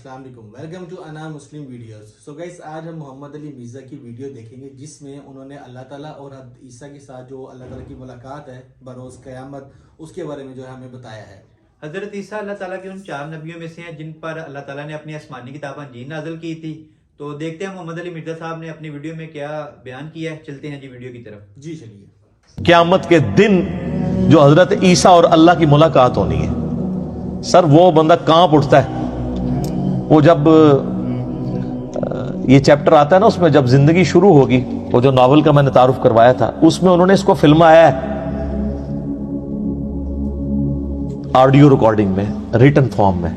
السلام علیکم، welcome to انا مسلم ویڈیوز۔ سو گائز، آج ہم محمد علی مرزا کی ویڈیو دیکھیں گے جس میں انہوں نے اللہ تعالیٰ اور حضرت عیسیٰ کے ساتھ جو اللہ تعالیٰ کی ملاقات ہے بروز قیامت، اس کے بارے میں جو ہے ہمیں بتایا ہے۔ حضرت عیسیٰ اللہ تعالیٰ کے ان 4 نبیوں میں سے ہیں جن پر اللہ تعالیٰ نے اپنی آسمانی کتاب انجیل نازل کی تھی۔ تو دیکھتے ہیں محمد علی مرزا صاحب نے اپنی ویڈیو میں کیا بیان کیا ہے۔ چلتے ہیں جی ویڈیو کی طرف۔ جی چلیے۔ قیامت کے دن جو حضرت عیسیٰ اور اللہ کی ملاقات ہونی ہے، سر وہ بندہ کانپ اٹھتا ہے۔ وہ جب یہ چیپٹر آتا ہے نا، اس میں جب زندگی شروع ہوگی، وہ جو ناول کا میں نے تعارف کروایا تھا، اس میں انہوں نے اس کو فلمایا ہے آڈیو ریکارڈنگ میں، ریٹن فارم میں۔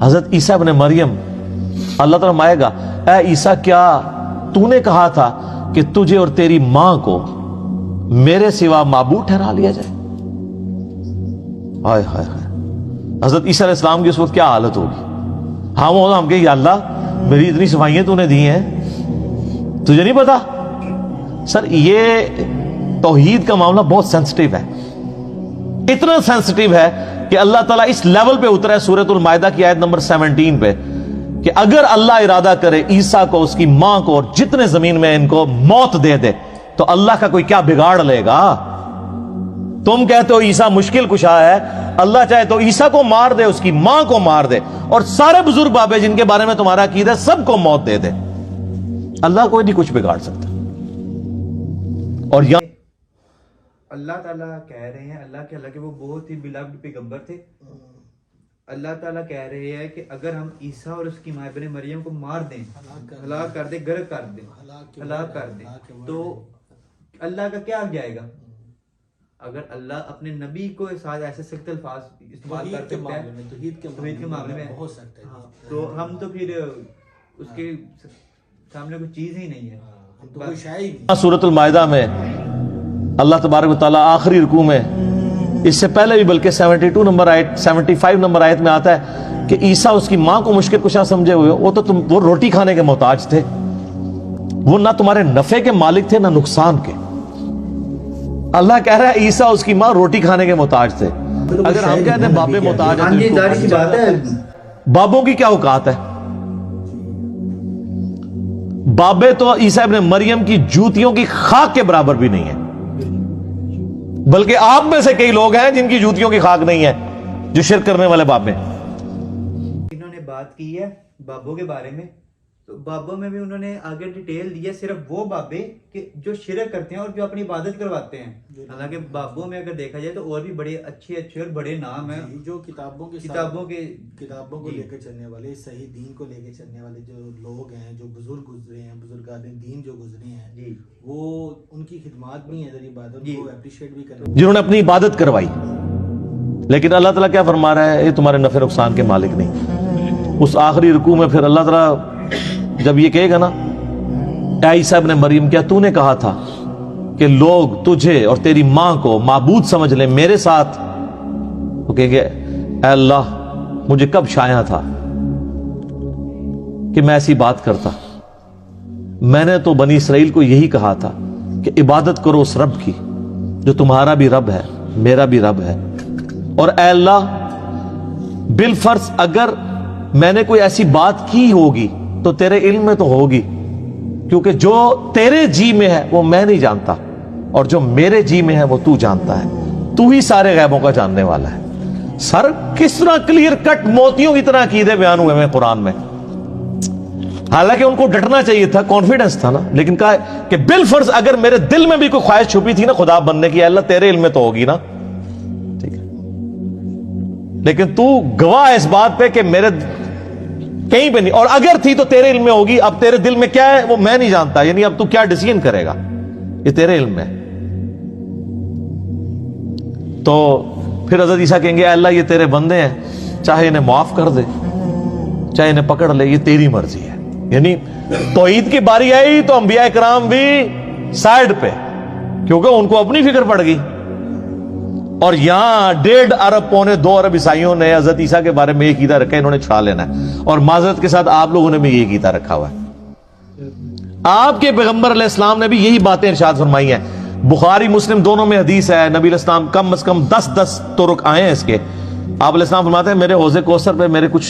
حضرت عیسیٰ ابن مریم، اللہ تعالیٰ فرمائے گا، اے عیسیٰ کیا تو نے کہا تھا کہ تجھے اور تیری ماں کو میرے سوا معبود ٹھہرا لیا جائے؟ ہائے ہائے ہائے، حضرت عیسیٰ علیہ السلام کی اس وقت کیا حالت ہوگی؟ ہم کہیں یا اللہ میری اتنی صفائیاں تو نے دی ہیں، تجھے نہیں پتا؟ سر یہ توحید کا معاملہ بہت سینسٹیو ہے، اتنا سینسٹیو ہے کہ اللہ تعالیٰ اس لیول پہ اترا ہے سورۃ المائدہ کی آیت نمبر 17 پہ کہ اگر اللہ ارادہ کرے عیسیٰ کو، اس کی ماں کو اور جتنے زمین میں ان کو موت دے دے تو اللہ کا کوئی کیا بگاڑ لے گا؟ تم کہتے ہو عیسیٰ مشکل کشا ہے، اللہ چاہے تو عیسیٰ کو مار دے، اس کی ماں کو مار دے، اور سارے بزرگ بابے جن کے بارے میں تمہارا عقیدہ ہے سب کو موت دے دے، اللہ کوئی نہیں کچھ بگاڑ سکتا۔ اور یہاں اللہ تعالیٰ کہہ رہے ہیں، اللہ کے وہ بہت ہی بلافڈ پیغمبر تھے۔ اللہ تعالیٰ کہہ رہے ہیں کہ اگر ہم عیسیٰ اور اس کی ماں ابن مریم کو مار دیں، ہلاک کر دیں، غرق کر دیں، ہلاک کر دیں، تو اللہ کا کیا جائے گا؟ اگر اللہ اپنے نبی کو ساتھ ایسے سخت الفاظ استعمال کر سکتا ہے توحید کے معاملے میں بہت سخت ہے، تو ہم تو پھر اس کے سامنے کوئی چیز ہی نہیں ہے۔ سورۃ المائدہ میں اللہ تبارک و تعالیٰ آخری رکوع میں، اس سے پہلے بھی بلکہ 72 نمبر آیت 75 نمبر آیت میں آتا ہے کہ عیسیٰ اس کی ماں کو مشکل کشا سمجھے ہوئے، وہ روٹی کھانے کے محتاج تھے، وہ نہ تمہارے نفع کے مالک تھے نہ نقصان کے۔ اللہ کہہ رہا ہے عیسیٰ اس کی ماں روٹی کھانے کے محتاج تھے۔ اگر ہم کہتے ہیں بابے محتاج ہیں، بابوں کی کیا اوقات ہے؟ بابے تو عیسیٰ ابن مریم کی جوتیوں کی خاک کے برابر بھی نہیں ہے، بلکہ آپ میں سے کئی لوگ ہیں جن کی جوتیوں کی خاک نہیں ہے، جو شرک کرنے والے بابے۔ انہوں نے بات کی ہے بابوں کے بارے میں، تو بابوں میں بھی انہوں نے آگے ڈیٹیل دی ہے، صرف وہ بابے کہ جو شرک کرتے ہیں اور جو اپنی عبادت کرواتے ہیں۔ حالانکہ بابوں میں اگر دیکھا جائے تو اور بھی بڑے اچھے اور بڑے نام ہیں، جو کتابوں کو لے کے چلنے والے، صحیح دین کو لے کے چلنے والے جو لوگ ہیں، جو بزرگ گزرے ہیں، بزرگان دین جو گزرے ہیں، وہ ان کی خدمات بھی ہیں، عبادت کو اپریشیٹ بھی کریں، جنہوں نے اپنی عبادت کروائی۔ لیکن اللہ تعالیٰ کیا فرما رہا ہے؟ یہ تمہارے نفع نقصان کے مالک نہیں۔ اس آخری رکوع میں پھر اللہ تعالیٰ جب یہ کہے گا نا، اے عیسیٰ ابن مریم کیا تو نے کہا تھا کہ لوگ تجھے اور تیری ماں کو معبود سمجھ لیں میرے ساتھ؟ وہ کہیں گے اے اللہ مجھے کب شایع تھا کہ میں ایسی بات کرتا؟ میں نے تو بنی اسرائیل کو یہی کہا تھا کہ عبادت کرو اس رب کی جو تمہارا بھی رب ہے میرا بھی رب ہے، اور اے اللہ بالفرض اگر میں نے کوئی ایسی بات کی ہوگی تو تیرے علم میں تو ہوگی، کیونکہ جو تیرے جی میں ہے وہ میں نہیں جانتا، اور جو میرے جی میں ہے وہ تو جانتا ہے، تو ہی سارے غیبوں کا جاننے والا ہے۔ سر کس طرح کلیئر کٹ موتیوں کی طرح عقیدے بیان ہوئے ہیں قرآن میں۔ حالانکہ ان کو ڈٹنا چاہیے تھا، کانفیڈنس تھا نا، لیکن کہا کہ بالفرض اگر میرے دل میں بھی کوئی خواہش چھپی تھی نا خدا بننے کی، اللہ تیرے علم میں تو ہوگی نا، ٹھیک ہے، لیکن تو گواہ اس بات پہ کہ میرے کہیں پہ نہیں، اور اگر تھی تو تیرے علم میں ہوگی، اب تیرے دل میں کیا ہے وہ میں نہیں جانتا، یعنی اب تو کیا ڈیسیژن کرے گا یہ تیرے علم میں۔ تو پھر حضرت عیسیٰ کہیں گے اے اللہ یہ تیرے بندے ہیں، چاہے انہیں معاف کر دے چاہے انہیں پکڑ لے، یہ تیری مرضی ہے۔ یعنی توحید کی باری آئی تو انبیاء کرام بھی سائیڈ پہ، کیونکہ ان کو اپنی فکر پڑ گئی، اور یہاں 1.5 ارب پونے 2 ارب عیسائیوں نے حضرت عیسیٰ کے بارے میں یہ عقیدہ رکھا ہے، انہوں نے چھا لینا ہے، اور معذرت کے ساتھ آپ لوگوں نے بھی یہ عقیدہ رکھا ہوا ہے۔ آپ کے پیغمبر علیہ السلام نے بھی یہی باتیں ارشاد فرمائی ہیں، بخاری مسلم دونوں میں حدیث ہے، نبی علیہ السلام کم از کم 10 طرق آئے ہیں اس کے۔ آپ علیہ السلام فرماتے ہیں میرے حوض کوثر پہ میرے کچھ